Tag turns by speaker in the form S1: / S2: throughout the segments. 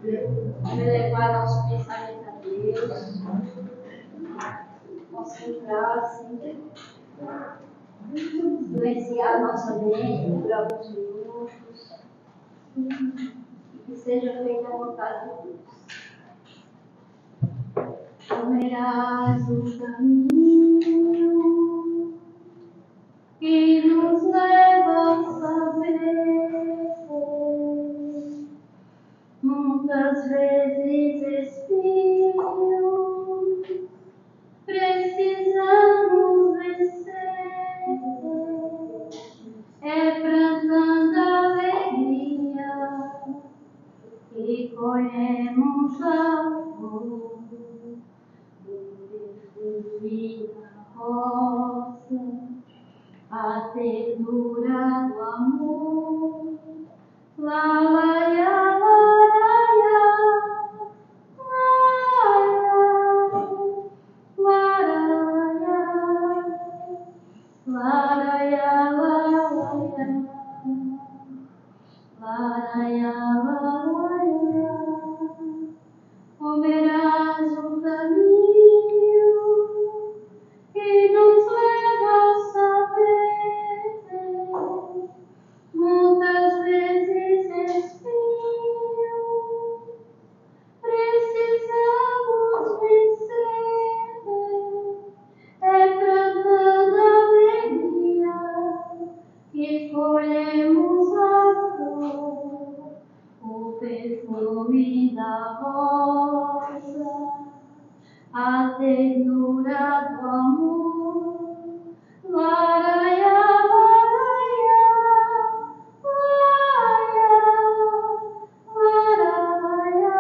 S1: me levar nosso pensamento a Deus, concentrar, assim, silenciar a nossa mente por alguns minutos, e que seja feita a vontade de Deus. Tomarás o caminho que nos leva ao saber. Muitas vezes espinhos precisamos vencer. É brandando alegria que colhemos amor. Vida rosa, a ternura do amor. La la ya, la la comerás o caminho que nos leva ao saber. Muitas vezes espinho precisamos vencer. É brandando alegria que colhemos a flor, o perfume da rosa, a ternura do amor. Laraia, laraia, laraia, laraia,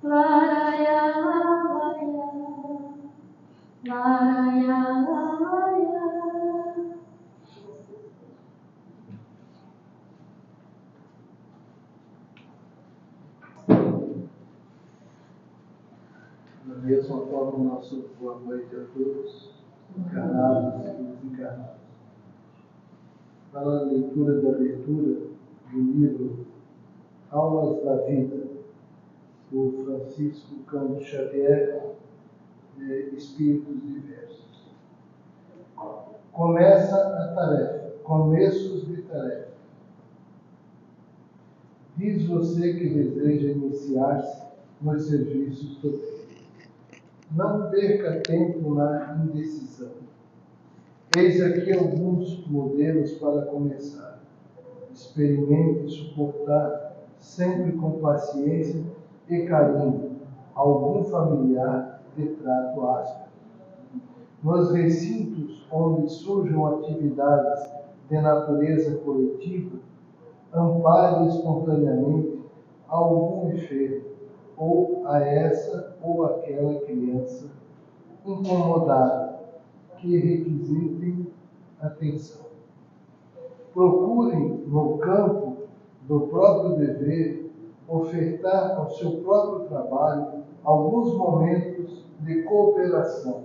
S1: laraia, laraia, laraia.
S2: Da mesma forma, nosso boa noite a todos, encarnados e desencarnados. Para a leitura da abertura do livro Aulas da Vida, do Francisco Cândido Xavier, Espíritos Diversos. Começa a tarefa, começos de tarefa. Diz você que deseja iniciar-se nos serviços do bem. Não perca tempo na indecisão. Eis aqui alguns modelos para começar. Experimente suportar, sempre com paciência e carinho, algum familiar de trato áspero. Nos recintos onde surjam atividades de natureza coletiva, ampare espontaneamente algum enfermo, ou a essa ou aquela criança incomodada, que requisitem atenção. Procurem, no campo do próprio dever, ofertar ao seu próprio trabalho alguns momentos de cooperação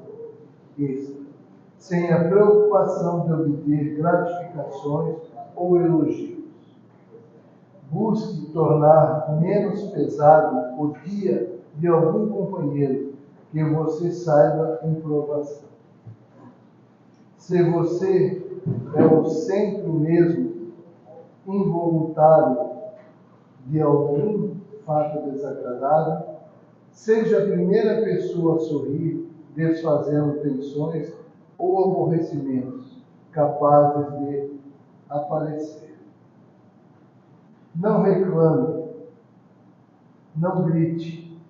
S2: extra, sem a preocupação de obter gratificações ou elogios. Busque tornar menos pesado o dia de algum companheiro que você saiba em provação. Se você é o centro mesmo involuntário de algum fato desagradável, seja a primeira pessoa a sorrir, desfazendo tensões ou aborrecimentos capazes de aparecer. Não reclame, não grite,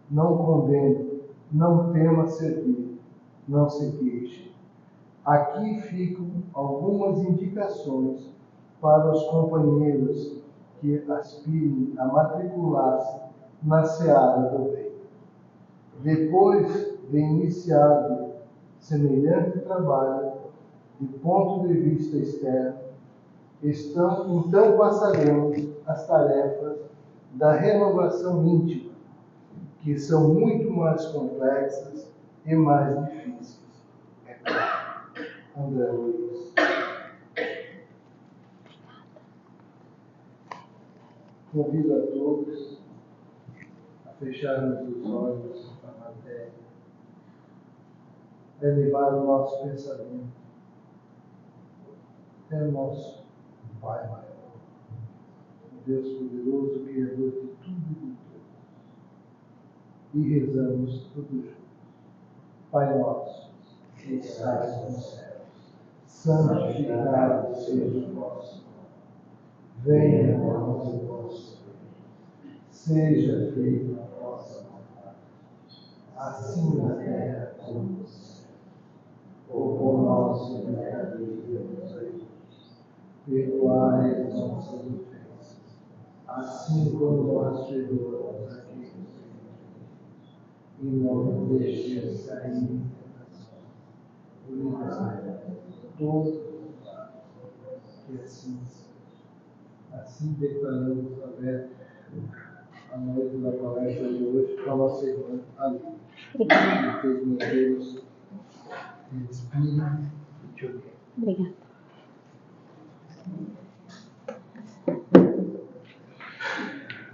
S2: não condene, não tema servir, não se queixe. Aqui ficam algumas indicações para os companheiros que aspirem a matricular-se na seara do bem. Depois de iniciado semelhante trabalho, de ponto de vista externo, então passaremos às tarefas da renovação íntima, que são muito mais complexas e mais difíceis. André Luiz. Convido a todos a fecharmos os olhos na matéria, a elevar o nosso pensamento até o nosso Pai maior, o Deus poderoso, Criador de tudo e de todos. E rezamos tudo juntos. Pai nosso, que estás nos céus, santificado seja o vosso nome. Venha a nós o vosso reino. Seja feita a vossa vontade, assim na terra como no céu. O pão nosso de cada dia nos dai hoje. Perdoai as nossas ofensas, assim como nós perdoamos a quem nos tem ofendido. E não nos deixes cair em tentação. Livrai-nos de todo o mal, que assim seja. Assim declaramos aberta a noite da palestra de hoje para a nossa irmã Ali. Deus, meu Deus, respire e te ouvir.
S3: Obrigada.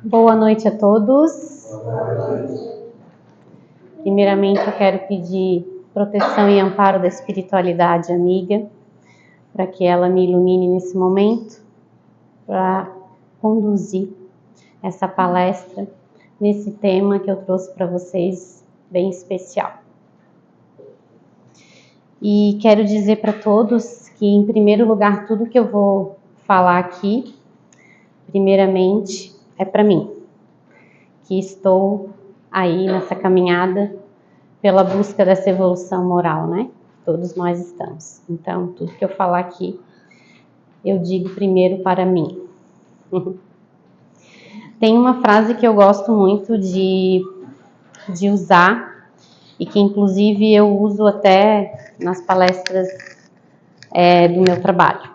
S3: Boa noite a todos. Primeiramente, eu quero pedir proteção e amparo da espiritualidade amiga, para que ela me ilumine nesse momento, para conduzir essa palestra nesse tema que eu trouxe para vocês, bem especial. E quero dizer para todos que, em primeiro lugar, tudo que eu vou falar aqui, primeiramente, é para mim, que estou aí nessa caminhada pela busca dessa evolução moral, né? Todos nós estamos. Então, tudo que eu falar aqui, eu digo primeiro para mim. Tem uma frase que eu gosto muito de usar, e que inclusive eu uso até nas palestras do meu trabalho.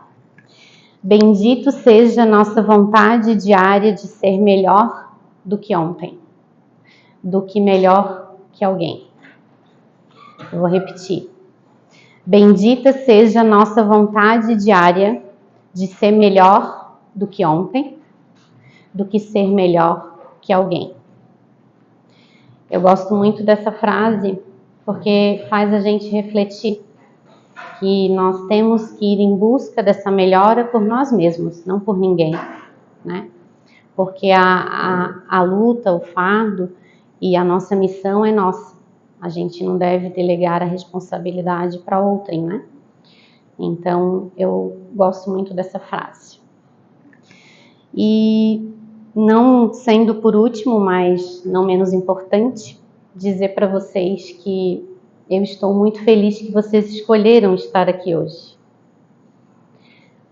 S3: Bendito seja nossa vontade diária de ser melhor do que ontem, do que melhor que alguém. Eu vou repetir. Bendita seja nossa vontade diária de ser melhor do que ontem, do que ser melhor que alguém. Eu gosto muito dessa frase porque faz a gente refletir que nós temos que ir em busca dessa melhora por nós mesmos, não por ninguém, né? Porque a luta, o fardo e a nossa missão é nossa. A gente não deve delegar a responsabilidade para outrem, né? Então, eu gosto muito dessa frase. E não sendo por último, mas não menos importante, dizer para vocês que eu estou muito feliz que vocês escolheram estar aqui hoje.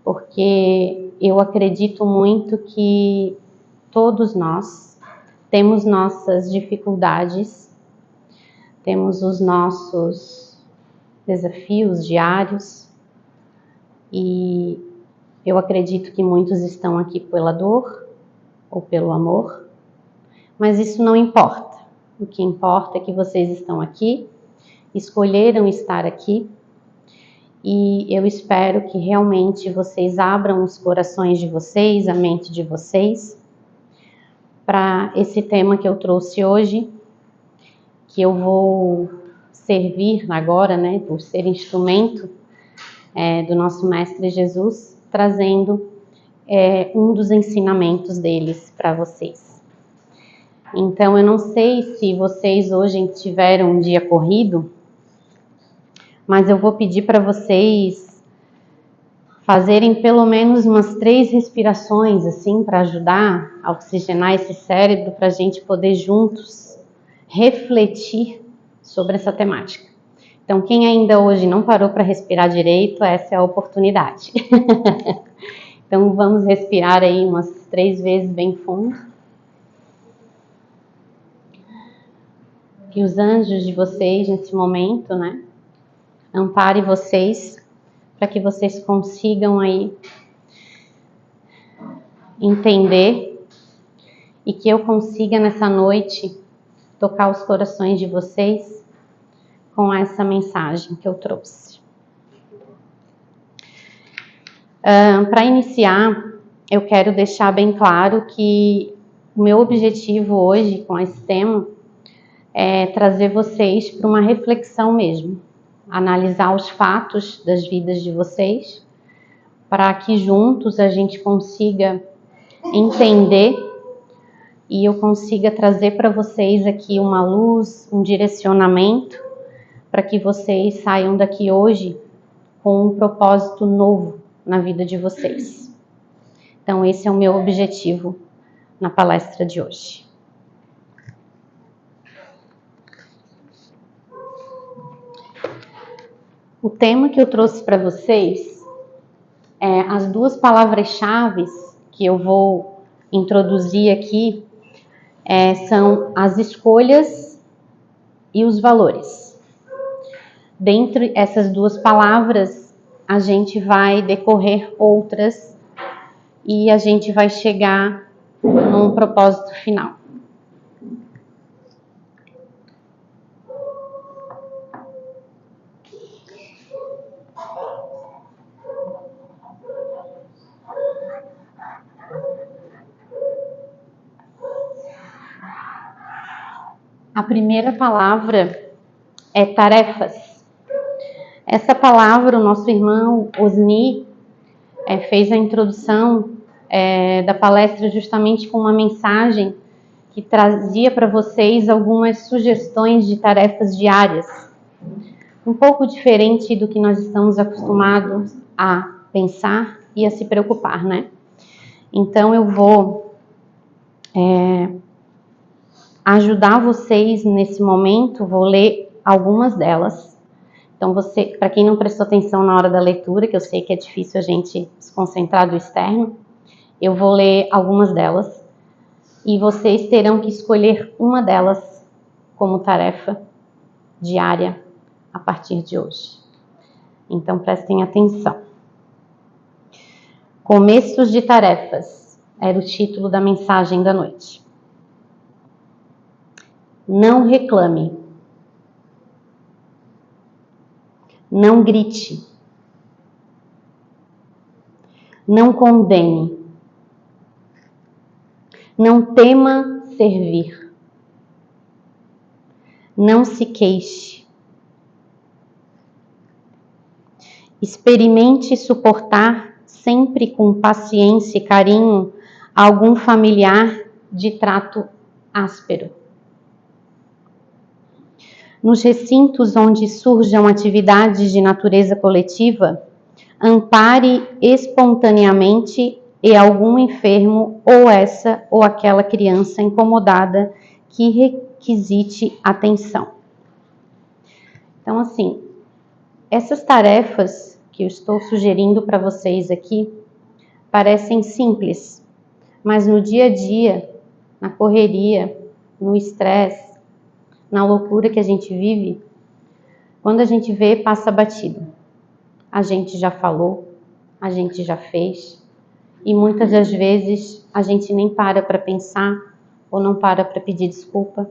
S3: Porque eu acredito muito que todos nós temos nossas dificuldades, temos os nossos desafios diários, e eu acredito que muitos estão aqui pela dor ou pelo amor, mas isso não importa. O que importa é que vocês estão aqui, escolheram estar aqui, e eu espero que realmente vocês abram os corações de vocês, a mente de vocês, para esse tema que eu trouxe hoje, que eu vou servir agora, né, por ser instrumento do nosso Mestre Jesus, trazendo um dos ensinamentos deles para vocês. Então, eu não sei se vocês hoje tiveram um dia corrido, mas eu vou pedir para vocês fazerem pelo menos umas 3 respirações, assim, para ajudar a oxigenar esse cérebro, para a gente poder juntos refletir sobre essa temática. Então, quem ainda hoje não parou para respirar direito, essa é a oportunidade. Então, vamos respirar aí umas 3 vezes bem fundo. Que os anjos de vocês, nesse momento, né, amparem vocês, para que vocês consigam aí entender e que eu consiga nessa noite tocar os corações de vocês com essa mensagem que eu trouxe. Para iniciar, eu quero deixar bem claro que o meu objetivo hoje com esse tema é trazer vocês para uma reflexão mesmo, analisar os fatos das vidas de vocês, para que juntos a gente consiga entender e eu consiga trazer para vocês aqui uma luz, um direcionamento, para que vocês saiam daqui hoje com um propósito novo na vida de vocês. Então, esse é o meu objetivo na palestra de hoje. O tema que eu trouxe para vocês é as duas palavras-chave que eu vou introduzir aqui são as escolhas e os valores. Dentre essas duas palavras, a gente vai decorrer outras e a gente vai chegar num propósito final. A primeira palavra é tarefas. Essa palavra, o nosso irmão Osni fez a introdução da palestra justamente com uma mensagem que trazia para vocês algumas sugestões de tarefas diárias, um pouco diferente do que nós estamos acostumados a pensar e a se preocupar, né? Então eu vou ajudar vocês nesse momento, vou ler algumas delas. Então, para quem não prestou atenção na hora da leitura, que eu sei que é difícil a gente se concentrar do externo, eu vou ler algumas delas e vocês terão que escolher uma delas como tarefa diária a partir de hoje. Então, prestem atenção. Começos de tarefas era o título da mensagem da noite. Não reclame. Não grite. Não condene. Não tema servir. Não se queixe. Experimente suportar sempre com paciência e carinho algum familiar de trato áspero. Nos recintos onde surjam atividades de natureza coletiva, ampare espontaneamente algum enfermo ou essa ou aquela criança incomodada que requisite atenção. Então, assim, essas tarefas que eu estou sugerindo para vocês aqui parecem simples, mas no dia a dia, na correria, no estresse, na loucura que a gente vive, quando a gente vê, passa batido. A gente já falou, a gente já fez, e muitas das vezes a gente nem para pensar, ou não para pedir desculpa,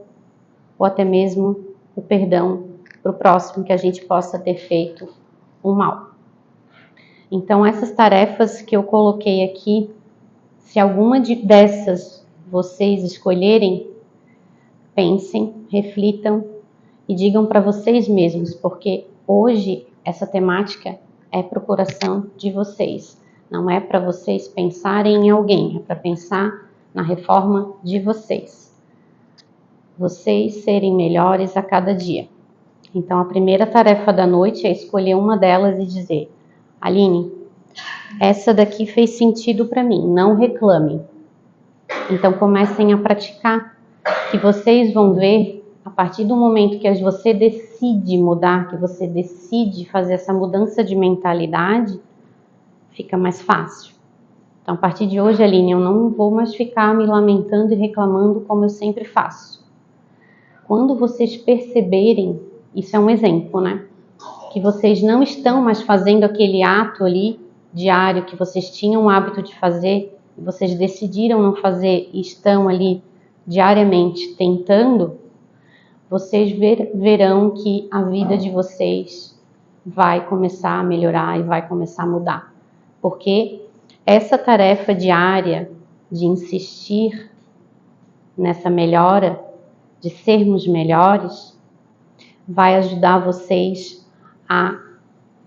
S3: ou até mesmo o perdão para o próximo que a gente possa ter feito um mal. Então, essas tarefas que eu coloquei aqui, se alguma dessas vocês escolherem, pensem, reflitam e digam para vocês mesmos, porque hoje essa temática é para o coração de vocês. Não é para vocês pensarem em alguém, é para pensar na reforma de vocês. Vocês serem melhores a cada dia. Então, a primeira tarefa da noite é escolher uma delas e dizer: Aline, essa daqui fez sentido para mim, não reclame. Então, comecem a praticar, que vocês vão ver, a partir do momento que você decide mudar, que você decide fazer essa mudança de mentalidade, fica mais fácil. Então, a partir de hoje, Aline, eu não vou mais ficar me lamentando e reclamando como eu sempre faço. Quando vocês perceberem, isso é um exemplo, né? Que vocês não estão mais fazendo aquele ato ali diário que vocês tinham o hábito de fazer, e vocês decidiram não fazer e estão ali diariamente tentando, vocês verão que a vida de vocês vai começar a melhorar e vai começar a mudar. Porque essa tarefa diária de insistir nessa melhora, de sermos melhores, vai ajudar vocês a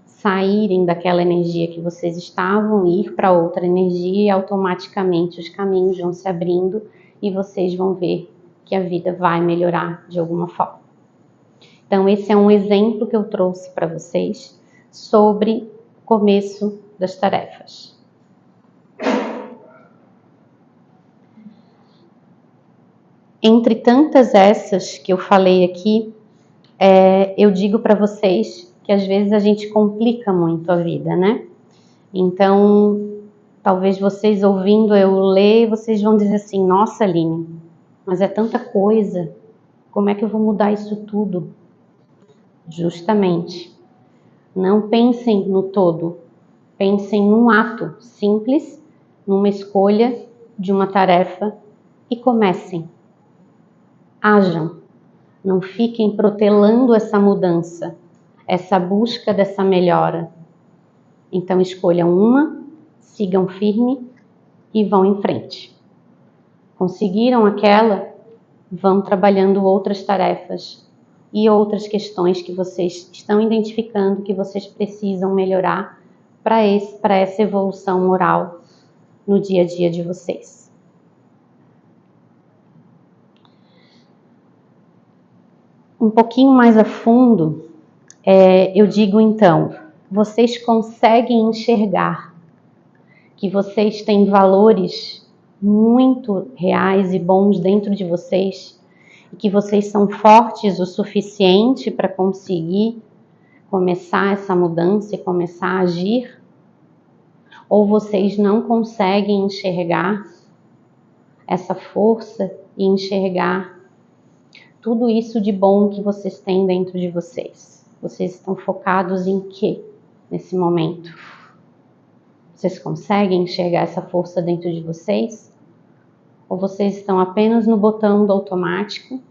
S3: saírem daquela energia que vocês estavam e ir para outra energia, e automaticamente os caminhos vão se abrindo e vocês vão ver que a vida vai melhorar de alguma forma. Então esse é um exemplo que eu trouxe para vocês sobre o começo das tarefas. Entre tantas essas que eu falei aqui, eu digo para vocês que às vezes a gente complica muito a vida, né? Então, talvez vocês ouvindo eu ler, vocês vão dizer assim, nossa, Aline, mas é tanta coisa, como é que eu vou mudar isso tudo? Justamente, não pensem no todo, pensem num ato simples, numa escolha de uma tarefa e comecem. Hajam, não fiquem protelando essa mudança, essa busca dessa melhora. Então escolham uma, sigam firme e vão em frente. Conseguiram aquela, vão trabalhando outras tarefas e outras questões que vocês estão identificando que vocês precisam melhorar para essa evolução moral no dia a dia de vocês. Um pouquinho mais a fundo, eu digo então, vocês conseguem enxergar que vocês têm valores muito reais e bons dentro de vocês e que vocês são fortes o suficiente para conseguir começar essa mudança e começar a agir? Ou vocês não conseguem enxergar essa força e enxergar tudo isso de bom que vocês têm dentro de vocês? Vocês estão focados em quê nesse momento? Vocês conseguem enxergar essa força dentro de vocês? Ou vocês estão apenas no botão do automático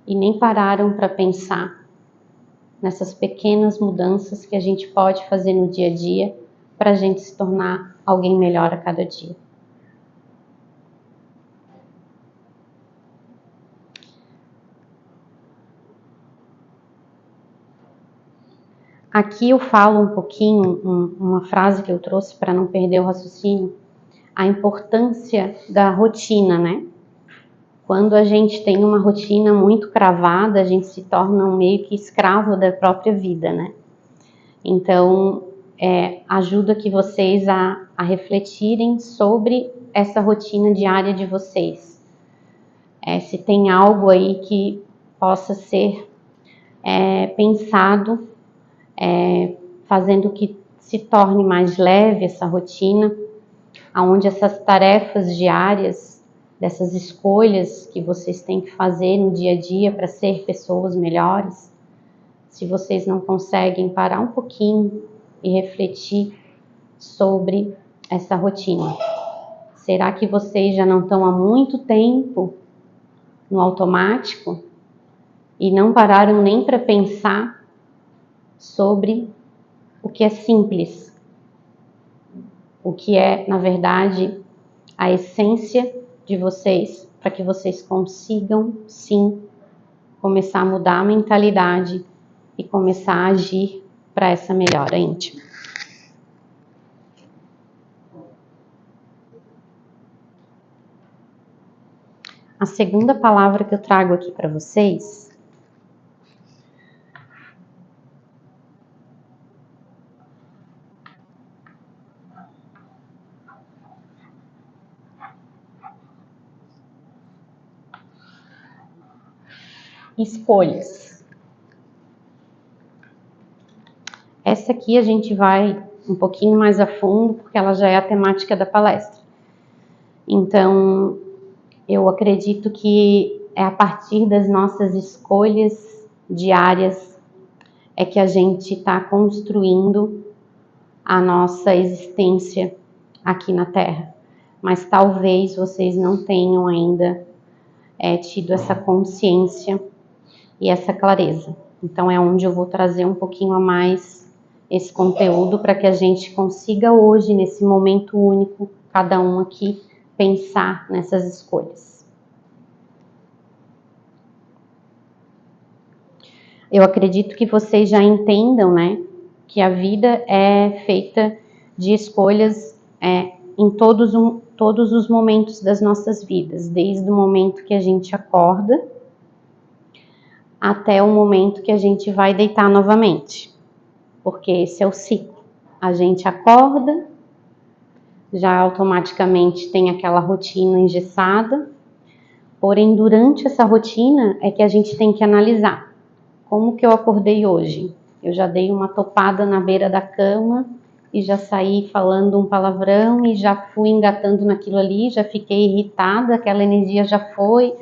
S3: e nem pararam para pensar nessas pequenas mudanças que a gente pode fazer no dia a dia para a gente se tornar alguém melhor a cada dia? Aqui eu falo um pouquinho, uma frase que eu trouxe para não perder o raciocínio, a importância da rotina, né? Quando a gente tem uma rotina muito cravada, a gente se torna meio que escravo da própria vida, né? Então, ajuda que vocês a refletirem sobre essa rotina diária de vocês. Se tem algo aí que possa ser pensado, fazendo que se torne mais leve essa rotina, onde essas tarefas diárias, dessas escolhas que vocês têm que fazer no dia a dia para ser pessoas melhores, se vocês não conseguem parar um pouquinho e refletir sobre essa rotina. Será que vocês já não estão há muito tempo no automático e não pararam nem para pensar sobre o que é simples, o que é, na verdade, a essência de vocês, para que vocês consigam, sim, começar a mudar a mentalidade e começar a agir para essa melhora íntima. A segunda palavra que eu trago aqui para vocês escolhas. Essa aqui a gente vai um pouquinho mais a fundo, porque ela já é a temática da palestra. Então, eu acredito que é a partir das nossas escolhas diárias que a gente está construindo a nossa existência aqui na Terra. Mas talvez vocês não tenham ainda tido essa consciência e essa clareza. Então é onde eu vou trazer um pouquinho a mais esse conteúdo para que a gente consiga hoje, nesse momento único, cada um aqui, pensar nessas escolhas. Eu acredito que vocês já entendam, né, que a vida é feita de escolhas em todos os momentos das nossas vidas, desde o momento que a gente acorda até o momento que a gente vai deitar novamente, porque esse é o ciclo. A gente acorda, já automaticamente tem aquela rotina engessada, porém durante essa rotina é que a gente tem que analisar como que eu acordei hoje. Eu já dei uma topada na beira da cama e já saí falando um palavrão e já fui engatando naquilo ali, já fiquei irritada, aquela energia já foi,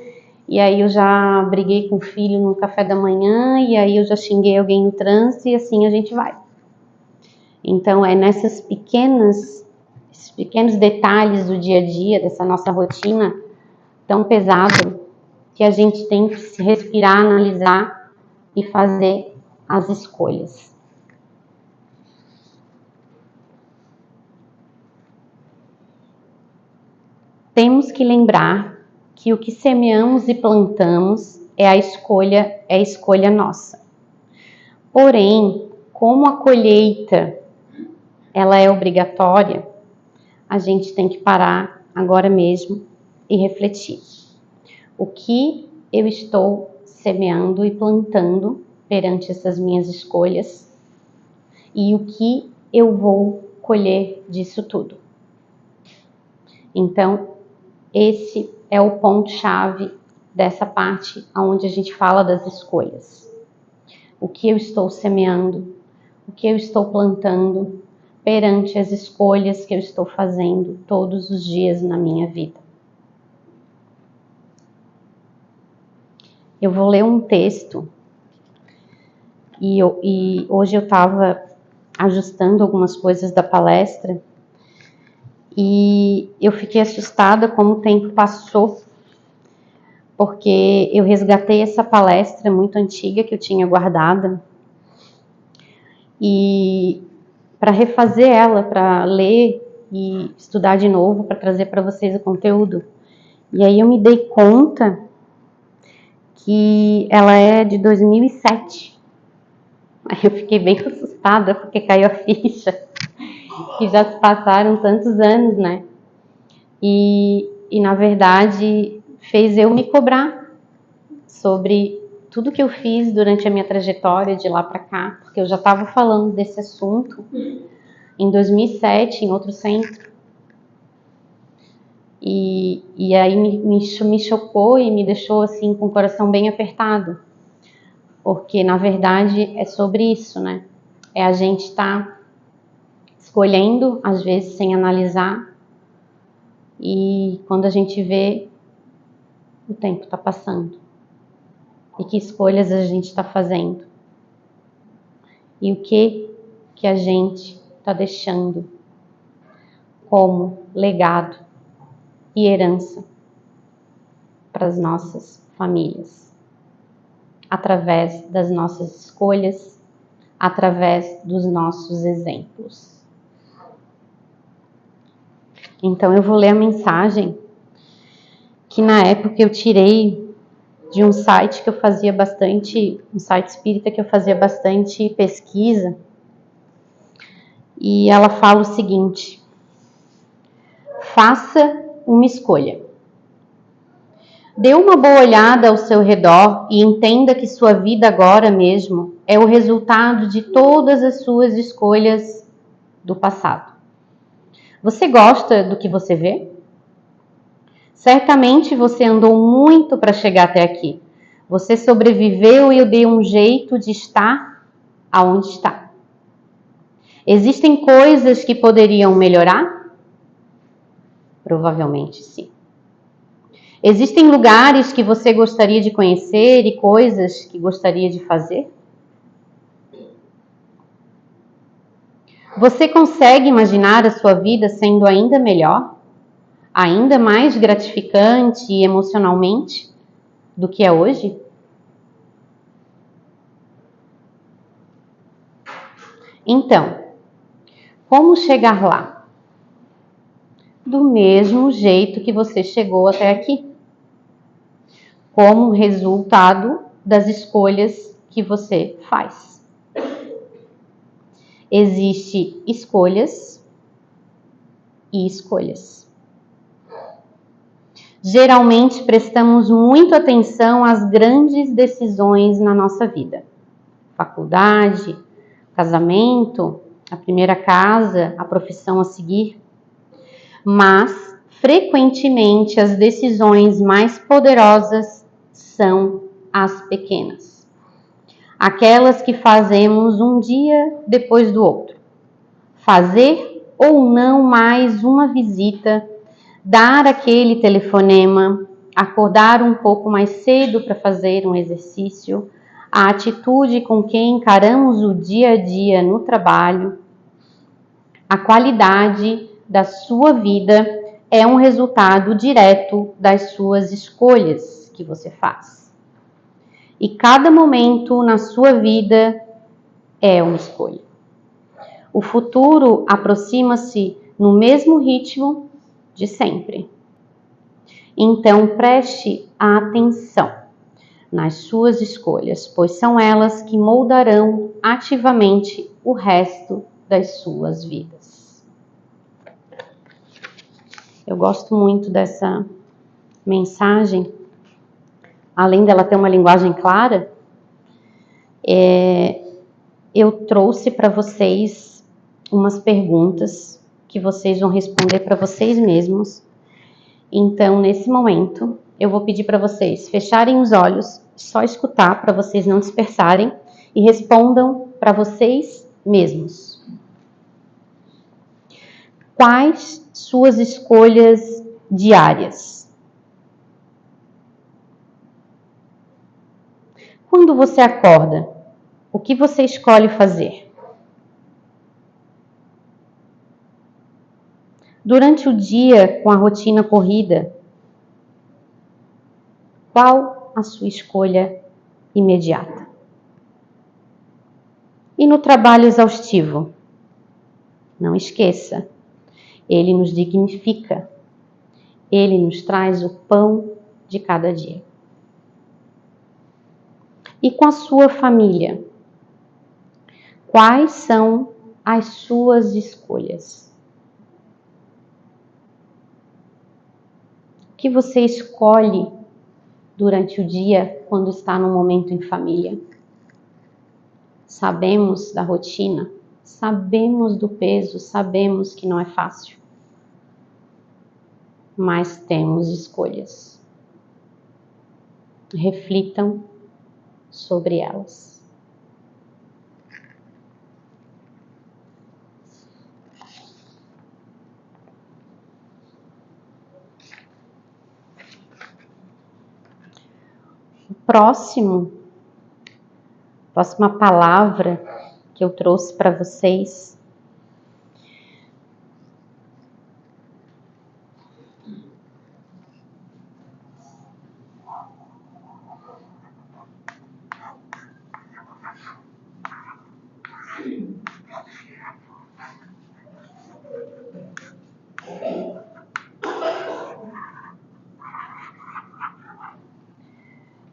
S3: e aí eu já briguei com o filho no café da manhã, e aí eu já xinguei alguém no trânsito, e assim a gente vai. Então é nesses pequenos detalhes do dia a dia, dessa nossa rotina tão pesada, que a gente tem que se respirar, analisar e fazer as escolhas. Temos que lembrar que o que semeamos e plantamos é a escolha nossa. Porém, como a colheita ela é obrigatória, a gente tem que parar agora mesmo e refletir. O que eu estou semeando e plantando perante essas minhas escolhas e o que eu vou colher disso tudo. Então, esse é o ponto-chave dessa parte onde a gente fala das escolhas. O que eu estou semeando, o que eu estou plantando perante as escolhas que eu estou fazendo todos os dias na minha vida. Eu vou ler um texto e hoje eu estava ajustando algumas coisas da palestra e eu fiquei assustada como o tempo passou, porque eu resgatei essa palestra muito antiga que eu tinha guardada e para refazer ela, para ler e estudar de novo, para trazer para vocês o conteúdo. E aí eu me dei conta que ela é de 2007. Aí eu fiquei bem assustada, porque caiu a ficha, que já se passaram tantos anos, né? E na verdade, fez eu me cobrar sobre tudo que eu fiz durante a minha trajetória de lá para cá, porque eu já estava falando desse assunto em 2007, em outro centro. E aí me chocou e me deixou assim com o coração bem apertado, porque na verdade é sobre isso, né? É a gente estar escolhendo, às vezes sem analisar, e quando a gente vê, o tempo está passando. E que escolhas a gente está fazendo? E o que a gente está deixando como legado e herança para as nossas famílias, através das nossas escolhas, através dos nossos exemplos. Então eu vou ler a mensagem que na época eu tirei de um site que eu fazia bastante, um site espírita que eu fazia bastante pesquisa, e ela fala o seguinte: faça uma escolha. Dê uma boa olhada ao seu redor e entenda que sua vida agora mesmo é o resultado de todas as suas escolhas do passado. Você gosta do que você vê? Certamente você andou muito para chegar até aqui. Você sobreviveu e deu um jeito de estar aonde está. Existem coisas que poderiam melhorar? Provavelmente sim. Existem lugares que você gostaria de conhecer e coisas que gostaria de fazer? Você consegue imaginar a sua vida sendo ainda melhor? Ainda mais gratificante e emocionalmente do que é hoje? Então, como chegar lá? Do mesmo jeito que você chegou até aqui. Como resultado das escolhas que você faz. Existem escolhas e escolhas. Geralmente prestamos muita atenção às grandes decisões na nossa vida. Faculdade, casamento, a primeira casa, a profissão a seguir. Mas, frequentemente, as decisões mais poderosas são as pequenas. Aquelas que fazemos um dia depois do outro. Fazer ou não mais uma visita, dar aquele telefonema, acordar um pouco mais cedo para fazer um exercício, a atitude com quem encaramos o dia a dia no trabalho, a qualidade da sua vida é um resultado direto das suas escolhas que você faz. E cada momento na sua vida é uma escolha. O futuro aproxima-se no mesmo ritmo de sempre. Então preste atenção nas suas escolhas, pois são elas que moldarão ativamente o resto das suas vidas. Eu gosto muito dessa mensagem, além dela ter uma linguagem clara, eu trouxe para vocês umas perguntas que vocês vão responder para vocês mesmos. Então, nesse momento, eu vou pedir para vocês fecharem os olhos, só escutar para vocês não dispersarem e respondam para vocês mesmos. Quais suas escolhas diárias? Quando você acorda, o que você escolhe fazer? Durante o dia, com a rotina corrida, qual a sua escolha imediata? E no trabalho exaustivo? Não esqueça, ele nos dignifica, ele nos traz o pão de cada dia. E com a sua família? Quais são as suas escolhas? O que você escolhe durante o dia quando está no momento em família? Sabemos da rotina, sabemos do peso, sabemos que não é fácil. Mas temos escolhas. Reflitam sobre elas. Próxima palavra que eu trouxe para vocês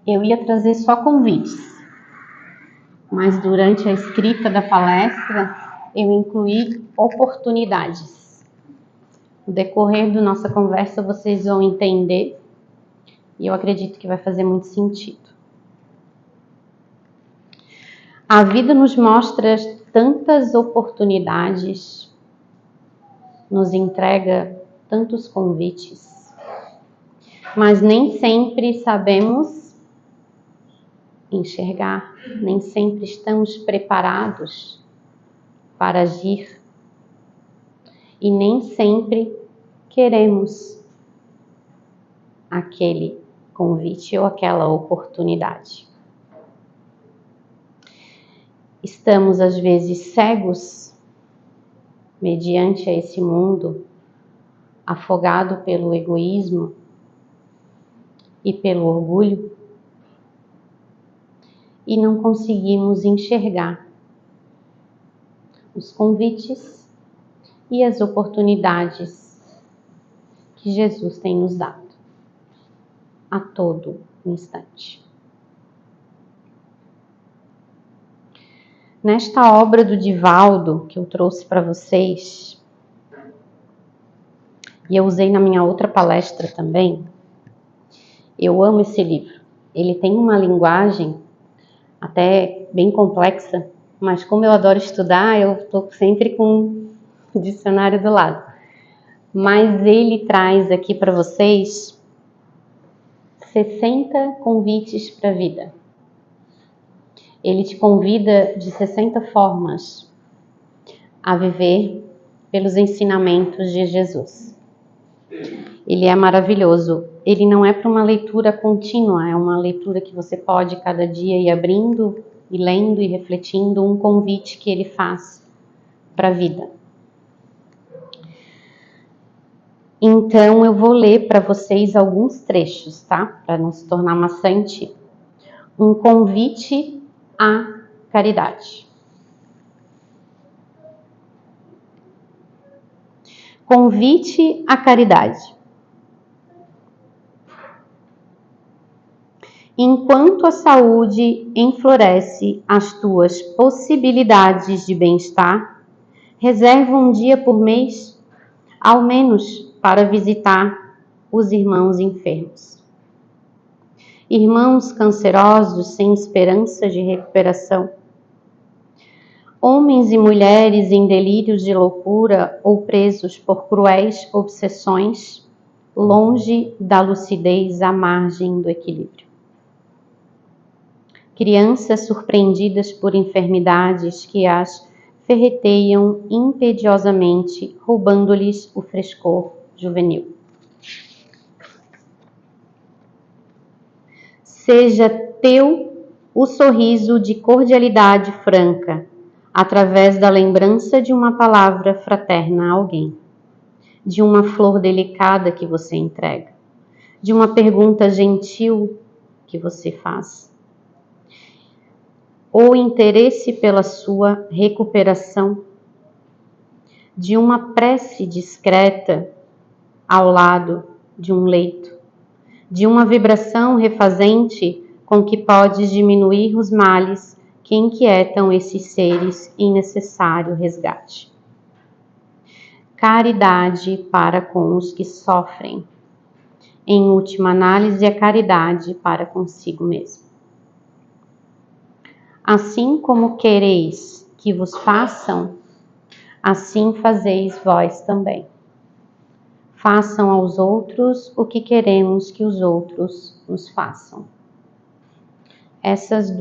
S3: eu ia trazer só convites, mas durante a escrita da palestra eu incluí oportunidades. No decorrer da nossa conversa vocês vão entender e eu acredito que vai fazer muito sentido. A vida nos mostra tantas oportunidades, nos entrega tantos convites, mas nem sempre sabemos enxergar, nem sempre estamos preparados para agir e nem sempre queremos aquele convite ou aquela oportunidade. Estamos às vezes cegos mediante a esse mundo, afogado pelo egoísmo e pelo orgulho, e não conseguimos enxergar os convites e as oportunidades que Jesus tem nos dado a todo instante. Nesta obra do Divaldo que eu trouxe para vocês, e eu usei na minha outra palestra também, eu amo esse livro. Ele tem uma linguagem até bem complexa, mas como eu adoro estudar, eu estou sempre com o dicionário do lado. Mas ele traz aqui para vocês 60 convites para a vida. Ele te convida de 60 formas a viver pelos ensinamentos de Jesus. Ele é maravilhoso. Ele não é para uma leitura contínua, é uma leitura que você pode cada dia ir abrindo e lendo e refletindo um convite que ele faz para a vida. Então eu vou ler para vocês alguns trechos, tá? Para não se tornar maçante. Um convite à caridade. Convite à caridade. Enquanto a saúde enfloresce as tuas possibilidades de bem-estar, reserva um dia por mês, ao menos para visitar os irmãos enfermos. Irmãos cancerosos sem esperança de recuperação. Homens e mulheres em delírios de loucura ou presos por cruéis obsessões, longe da lucidez à margem do equilíbrio. Crianças surpreendidas por enfermidades que as ferreteiam impediosamente, roubando-lhes o frescor juvenil. Seja teu o sorriso de cordialidade franca, através da lembrança de uma palavra fraterna a alguém, de uma flor delicada que você entrega, de uma pergunta gentil que você faz, ou interesse pela sua recuperação, de uma prece discreta ao lado de um leito, de uma vibração refazente com que podes diminuir os males que inquietam esses seres em necessário resgate. Caridade para com os que sofrem. Em última análise, a caridade para consigo mesmo. Assim como quereis que vos façam, assim fazeis vós também. Façam aos outros o que queremos que os outros nos façam. Esses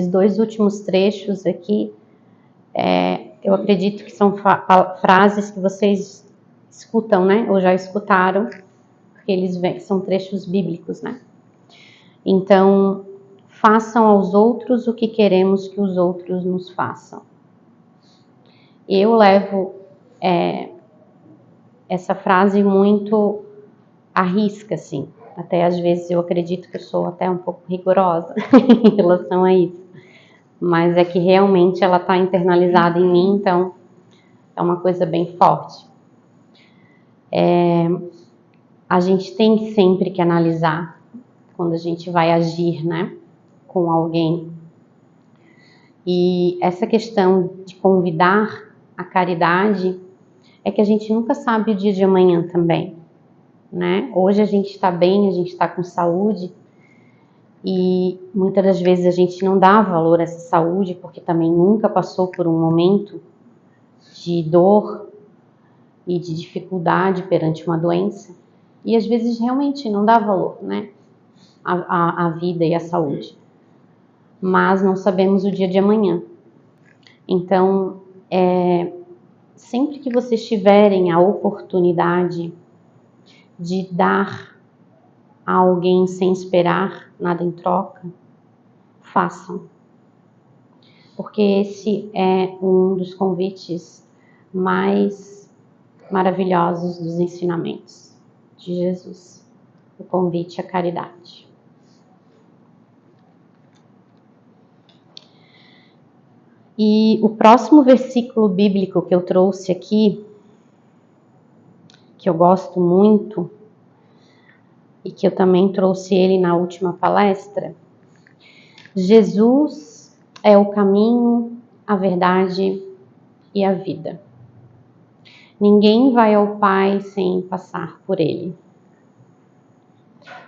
S3: dois últimos trechos aqui, eu acredito que são frases que vocês escutam, né? Ou já escutaram, porque eles são trechos bíblicos, né? Então, façam aos outros o que queremos que os outros nos façam. Eu levo essa frase muito à risca, assim. Até às vezes eu acredito que eu sou até um pouco rigorosa em relação a isso. Mas é que realmente ela está internalizada em mim, então é uma coisa bem forte. A gente tem sempre que analisar quando a gente vai agir, né, com alguém. E essa questão de convidar a caridade é que a gente nunca sabe o dia de amanhã também, né? Hoje a gente está bem, a gente está com saúde e muitas das vezes a gente não dá valor a essa saúde porque também nunca passou por um momento de dor e de dificuldade perante uma doença e às vezes realmente não dá valor, né? A vida e a saúde. Mas não sabemos o dia de amanhã. Então, sempre que vocês tiverem a oportunidade de dar a alguém sem esperar nada em troca, façam. Porque esse é um dos convites mais maravilhosos dos ensinamentos de Jesus, o convite à caridade. E o próximo versículo bíblico que eu trouxe aqui, que eu gosto muito, e que eu também trouxe ele na última palestra, Jesus é o caminho, a verdade e a vida. Ninguém vai ao Pai sem passar por ele.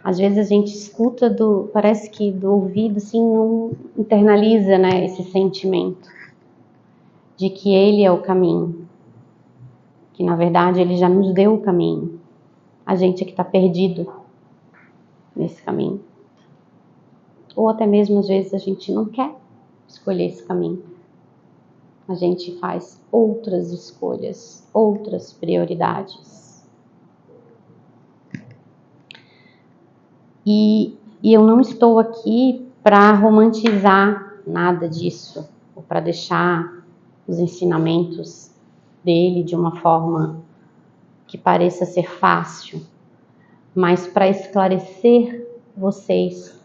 S3: Às vezes a gente escuta, parece que do ouvido, assim, não internaliza, né, esse sentimento de que ele é o caminho. Que na verdade ele já nos deu o caminho. A gente é que está perdido nesse caminho. Ou até mesmo às vezes a gente não quer escolher esse caminho. A gente faz outras escolhas, outras prioridades. E eu não estou aqui para romantizar nada disso, ou para deixar os ensinamentos dele de uma forma que pareça ser fácil, mas para esclarecer vocês,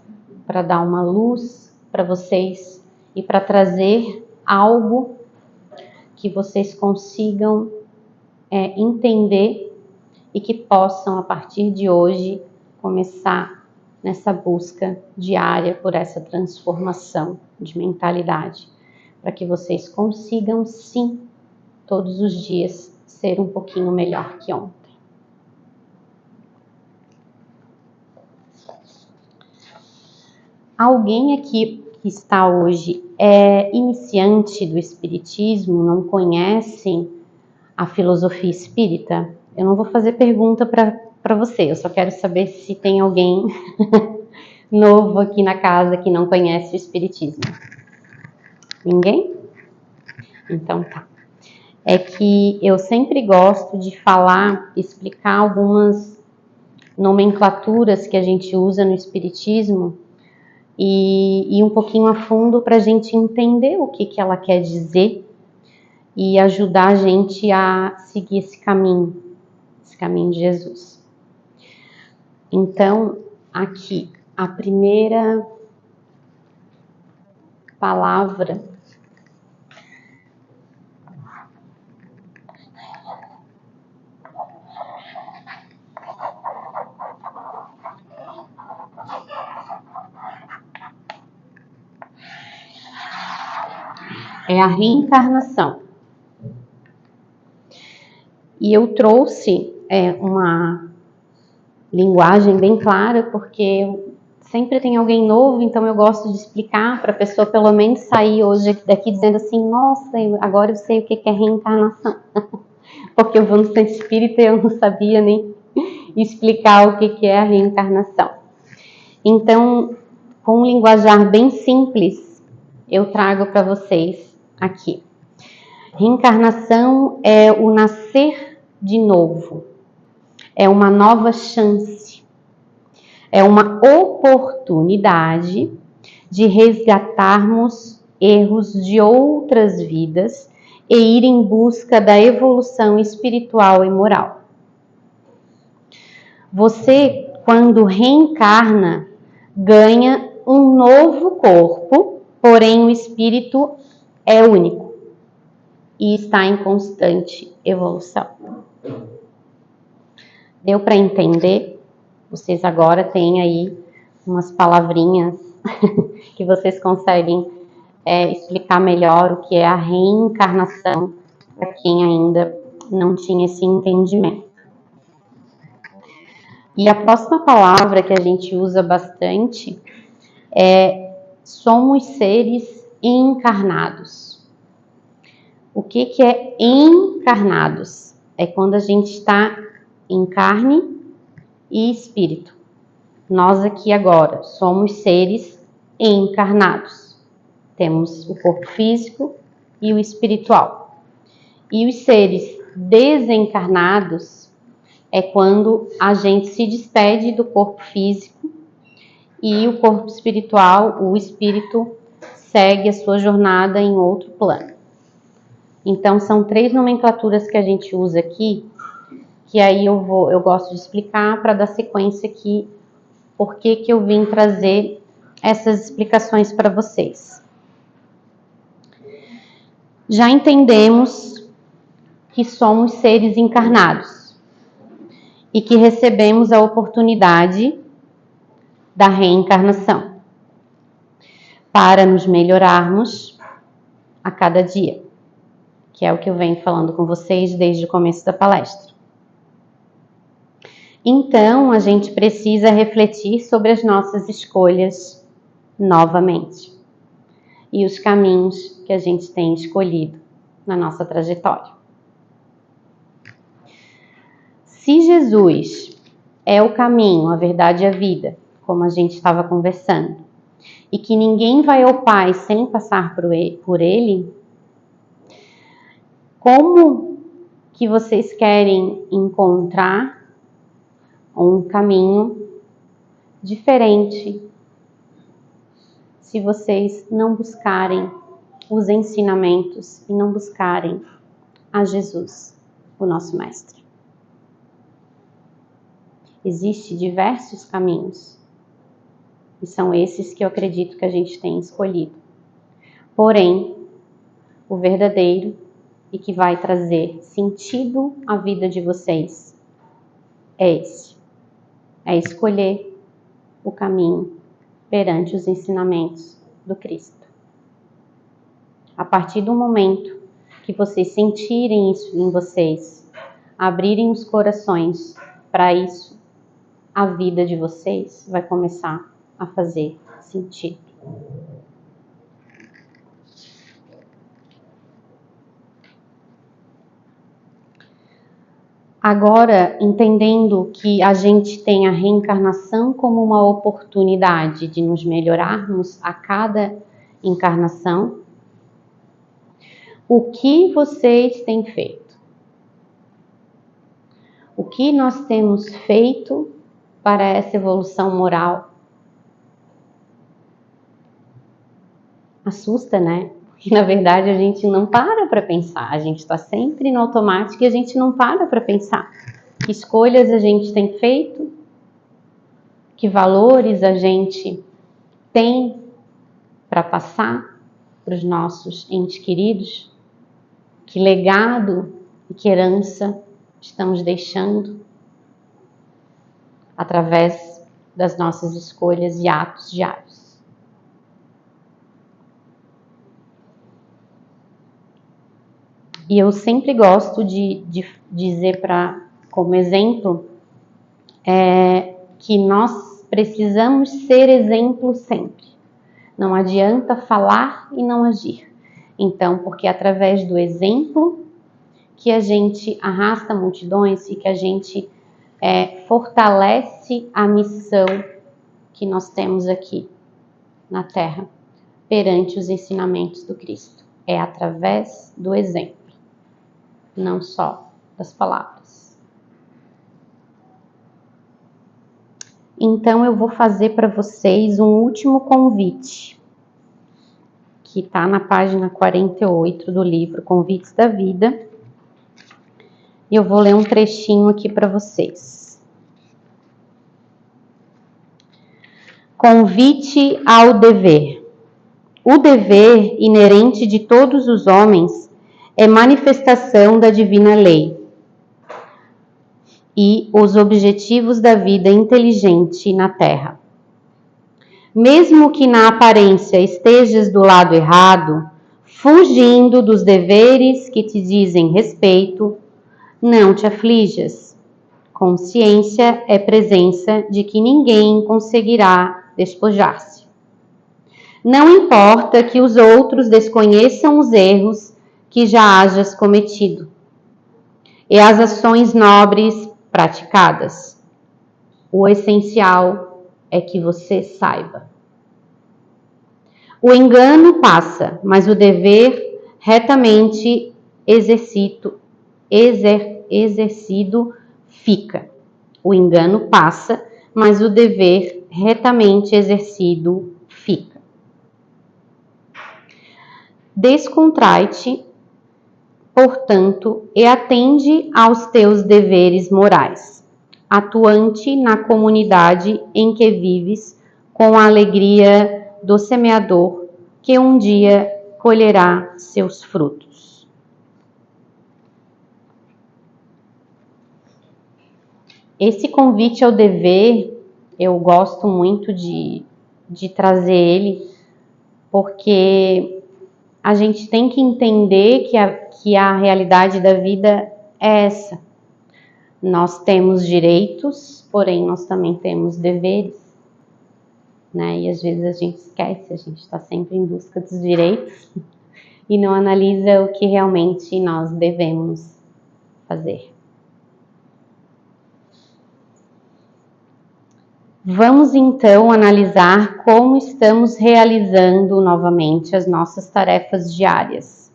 S3: para dar uma luz para vocês e para trazer algo que vocês consigam entender e que possam, a partir de hoje, começar nessa busca diária por essa transformação de mentalidade, para que vocês consigam, sim, todos os dias, ser um pouquinho melhor que ontem. Alguém aqui que está hoje é iniciante do Espiritismo, não conhece a filosofia espírita? Eu não vou fazer pergunta para você, eu só quero saber se tem alguém novo aqui na casa que não conhece o Espiritismo. Ninguém? Então tá. É que eu sempre gosto de falar, explicar algumas nomenclaturas que a gente usa no Espiritismo e um pouquinho a fundo para a gente entender o que ela quer dizer e ajudar a gente a seguir esse caminho de Jesus. Então, aqui, a primeira palavra é a reencarnação. E eu trouxe uma linguagem bem clara, porque sempre tem alguém novo, então eu gosto de explicar para a pessoa pelo menos sair hoje daqui dizendo assim, nossa, agora eu sei o que é reencarnação. Porque eu vou no centro espírita e eu não sabia nem explicar o que é a reencarnação. Então, com um linguajar bem simples, eu trago para vocês aqui. Reencarnação é o nascer de novo, é uma nova chance, é uma oportunidade de resgatarmos erros de outras vidas e ir em busca da evolução espiritual e moral. Você, quando reencarna, ganha um novo corpo, porém o espírito é único e está em constante evolução. Deu para entender? Vocês agora têm aí umas palavrinhas que vocês conseguem explicar melhor o que é a reencarnação para quem ainda não tinha esse entendimento. E a próxima palavra que a gente usa bastante é somos seres encarnados. O que é encarnados? É quando a gente está em carne e espírito. Nós aqui agora somos seres encarnados. Temos o corpo físico e o espiritual. E os seres desencarnados é quando a gente se despede do corpo físico e o corpo espiritual, o espírito, segue a sua jornada em outro plano. Então, são 3 nomenclaturas que a gente usa aqui, que aí eu gosto de explicar para dar sequência aqui, por que eu vim trazer essas explicações para vocês. já entendemos que somos seres encarnados e que recebemos a oportunidade da reencarnação para nos melhorarmos a cada dia, que é o que eu venho falando com vocês desde o começo da palestra. Então, a gente precisa refletir sobre as nossas escolhas novamente e os caminhos que a gente tem escolhido na nossa trajetória. Se Jesus é o caminho, a verdade e a vida, como a gente estava conversando, e que ninguém vai ao Pai sem passar por Ele, como que vocês querem encontrar um caminho diferente se vocês não buscarem os ensinamentos e não buscarem a Jesus, o nosso Mestre? Existem diversos caminhos e são esses que eu acredito que a gente tem escolhido. Porém, o verdadeiro e que vai trazer sentido à vida de vocês é esse. É escolher o caminho perante os ensinamentos do Cristo. A partir do momento que vocês sentirem isso em vocês, abrirem os corações para isso, a vida de vocês vai começar a fazer sentido. Agora, entendendo que a gente tem a reencarnação como uma oportunidade de nos melhorarmos a cada encarnação, o que vocês têm feito? O que nós temos feito para essa evolução moral? Assusta, né? Porque na verdade a gente não para pensar, a gente está sempre no automático e a gente não para pensar. Que escolhas a gente tem feito? Que valores a gente tem para passar para os nossos entes queridos? Que legado e que herança estamos deixando através das nossas escolhas e atos diários? E eu sempre gosto de dizer como exemplo que nós precisamos ser exemplo sempre. Não adianta falar e não agir. Então, porque é através do exemplo que a gente arrasta multidões e que a gente fortalece a missão que nós temos aqui na Terra, perante os ensinamentos do Cristo. É através do exemplo, não só das palavras. Então eu vou fazer para vocês um último convite, que está na página 48 do livro Convites da Vida. E eu vou ler um trechinho aqui para vocês. Convite ao dever. O dever inerente de todos os homens é manifestação da divina lei e os objetivos da vida inteligente na Terra. Mesmo que na aparência estejas do lado errado, fugindo dos deveres que te dizem respeito, não te aflijas. Consciência é presença de que ninguém conseguirá despojar-se. Não importa que os outros desconheçam os erros que já hajas cometido e as ações nobres praticadas. O essencial é que você saiba. O engano passa, mas o dever retamente exercido fica. O engano passa, mas o dever retamente exercido fica. Descontrai-te, portanto, e atende aos teus deveres morais, atuante na comunidade em que vives com a alegria do semeador que um dia colherá seus frutos. Esse convite ao dever, eu gosto muito de trazer ele, porque a gente tem que entender que a realidade da vida é essa. Nós temos direitos, porém nós também temos deveres, né? E às vezes a gente esquece, a gente está sempre em busca dos direitos e não analisa o que realmente nós devemos fazer. Vamos então analisar como estamos realizando novamente as nossas tarefas diárias.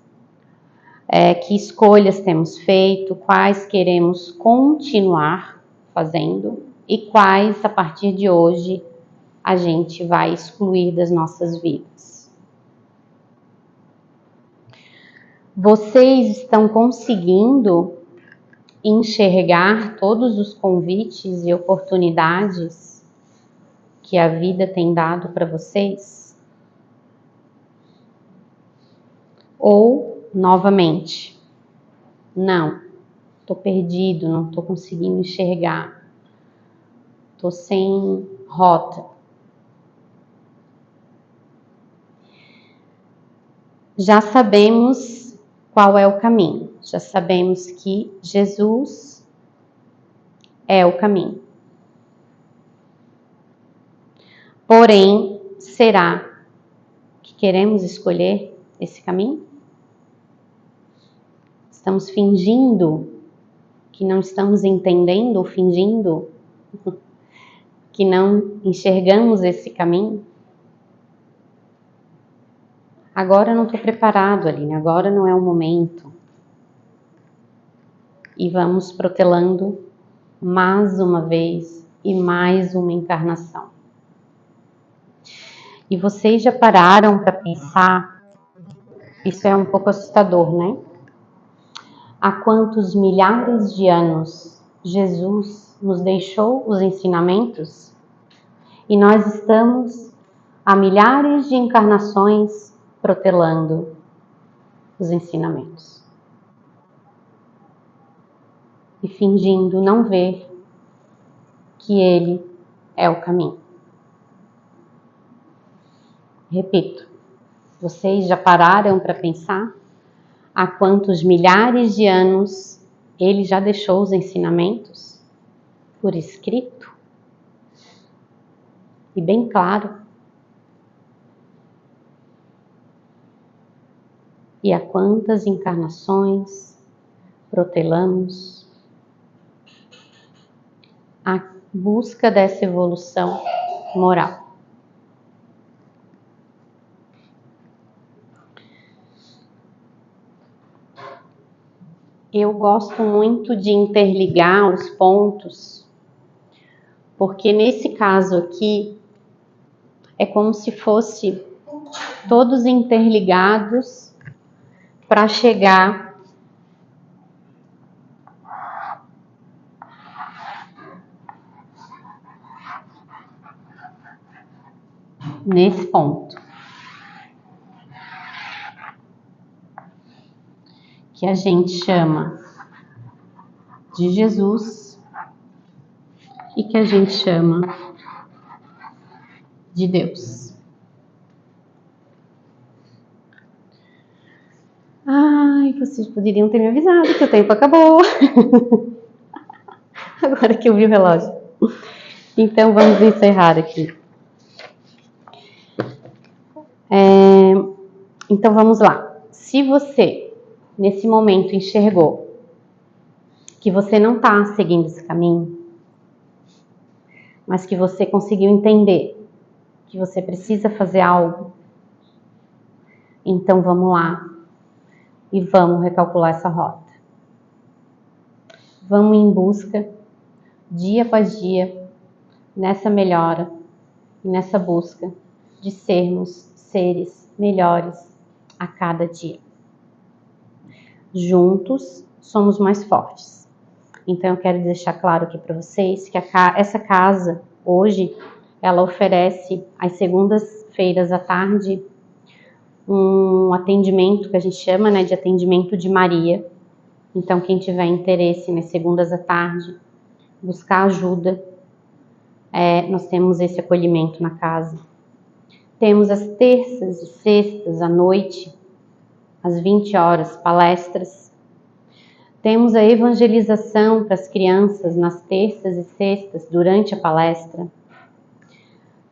S3: Que escolhas temos feito, quais queremos continuar fazendo e quais, a partir de hoje, a gente vai excluir das nossas vidas. Vocês estão conseguindo enxergar todos os convites e oportunidades que a vida tem dado para vocês? Ou, novamente, não, estou perdido, não estou conseguindo enxergar, estou sem rota. Já sabemos qual é o caminho, já sabemos que Jesus é o caminho. Porém, será que queremos escolher esse caminho? Estamos fingindo que não estamos entendendo ou fingindo que não enxergamos esse caminho? Agora eu não estou preparado, Aline, agora não é o momento. E vamos protelando mais uma vez e mais uma encarnação. E vocês já pararam para pensar, isso é um pouco assustador, né? Há quantos milhares de anos Jesus nos deixou os ensinamentos? E nós estamos há milhares de encarnações protelando os ensinamentos. E fingindo não ver que Ele é o caminho. Repito, vocês já pararam para pensar há quantos milhares de anos Ele já deixou os ensinamentos por escrito? E bem claro. E há quantas encarnações protelamos a busca dessa evolução moral? Eu gosto muito de interligar os pontos, porque nesse caso aqui é como se fosse todos interligados para chegar nesse ponto, que a gente chama de Jesus e que a gente chama de Deus. Ai, vocês poderiam ter me avisado que o tempo acabou. Agora que eu vi o relógio. Então vamos encerrar aqui. Então vamos lá. Se você, nesse momento, enxergou que você não está seguindo esse caminho, mas que você conseguiu entender que você precisa fazer algo, então vamos lá e vamos recalcular essa rota. Vamos em busca, dia após dia, nessa melhora e nessa busca de sermos seres melhores a cada dia. Juntos somos mais fortes. Então eu quero deixar claro aqui para vocês que essa casa, hoje, ela oferece às segundas-feiras à tarde um atendimento que a gente chama, né, de atendimento de Maria. Então, quem tiver interesse nas segundas à tarde, buscar ajuda, nós temos esse acolhimento na casa. Temos as terças e sextas à noite, às 20 horas, palestras. Temos a evangelização para as crianças nas terças e sextas, durante a palestra.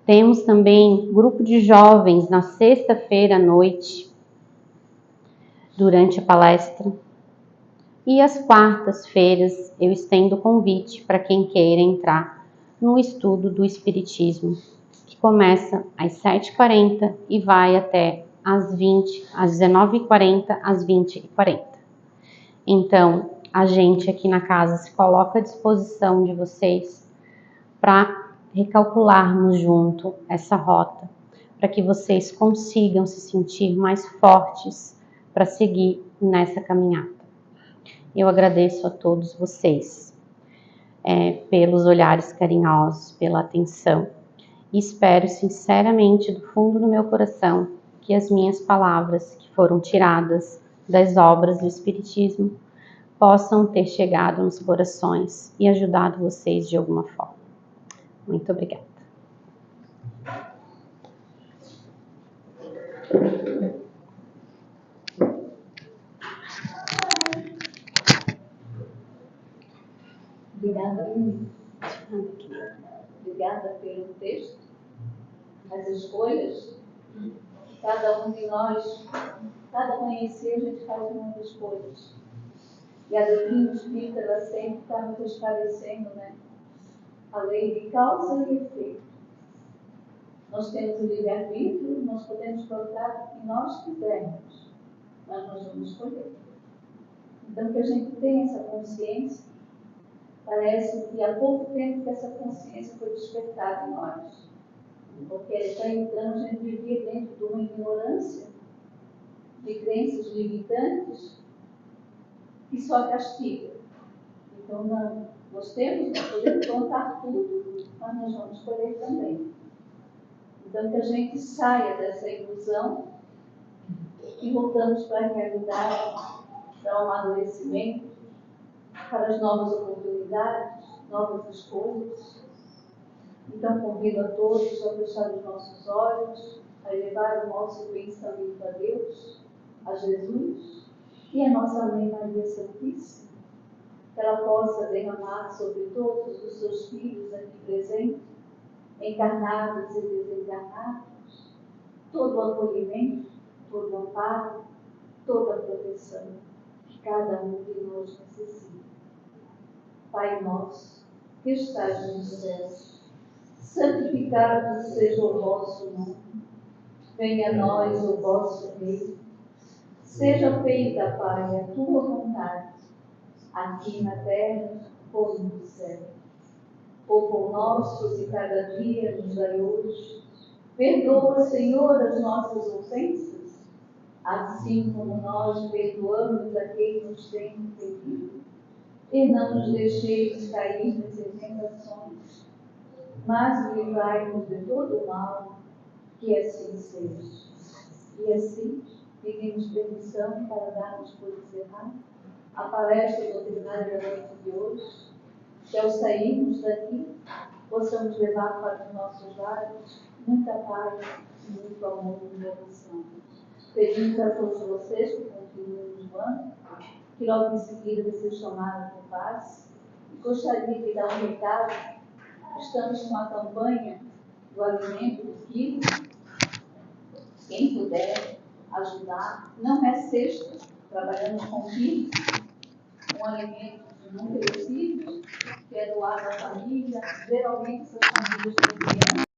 S3: Temos também grupo de jovens na sexta-feira à noite, durante a palestra. E às quartas-feiras eu estendo o convite para quem queira entrar no estudo do Espiritismo, que começa às 7h40 e vai até às 19h40, às 20h40. Então, a gente aqui na casa se coloca à disposição de vocês para recalcularmos junto essa rota, para que vocês consigam se sentir mais fortes para seguir nessa caminhada. Eu agradeço a todos vocês pelos olhares carinhosos, pela atenção, e espero sinceramente do fundo do meu coração que as minhas palavras, que foram tiradas das obras do Espiritismo, possam ter chegado nos corações e ajudado vocês de alguma forma. Muito obrigada.
S4: Obrigada pelo texto, as escolhas. Cada um de nós, cada amanhecer, a gente faz muitas escolhas. E a doutrina espírita, ela sempre está nos esclarecendo, né? A lei de causa e efeito. Nós temos o livre-arbítrio, nós podemos colocar o que nós quisermos, mas nós vamos escolher. Então, que a gente tenha essa consciência. Parece que há pouco tempo que essa consciência foi despertada em nós. Porque está entrando, a gente vivia dentro de uma ignorância, de crenças limitantes, que só castiga. Então, não, nós temos que poder contar tudo, mas nós vamos escolher também. Então, que a gente saia dessa ilusão e voltamos para a realidade, para o amadurecimento, para as novas oportunidades, novas escolhas. Então, convido a todos a fechar os nossos olhos, a elevar o nosso pensamento a Deus, a Jesus e a nossa Mãe Maria Santíssima, que ela possa derramar sobre todos os seus filhos aqui presentes, encarnados e desencarnados, todo o acolhimento, todo o amparo, toda a proteção que cada um de nós necessita. Pai nosso, que estás nos céus, santificado seja o vosso nome. Venha a nós o vosso reino. Seja feita, Pai, a tua vontade, aqui na terra como no céu. O pão nosso de cada dia nos dai hoje. Perdoa, Senhor, as nossas ofensas, assim como nós perdoamos a quem nos tem ofendido. E não nos deixeis cair nas tentações, mas livrai-nos de todo o mal, que assim seja. E assim, pedimos permissão para darmos por encerrar a palestra doutrinária da noite de hoje, que ao sairmos daqui, possamos levar para os nossos lares muita paz e muito amor no coração. Pedimos a todos vocês que continuem nos ano, que logo em seguida vai ser chamada por paz. E gostaria de dar um recado. Estamos com a campanha do alimento do quilo. Quem puder ajudar, não é cesta, trabalhamos com quilos, um alimento não perecível, que é doado à família, geralmente são famílias com crianças.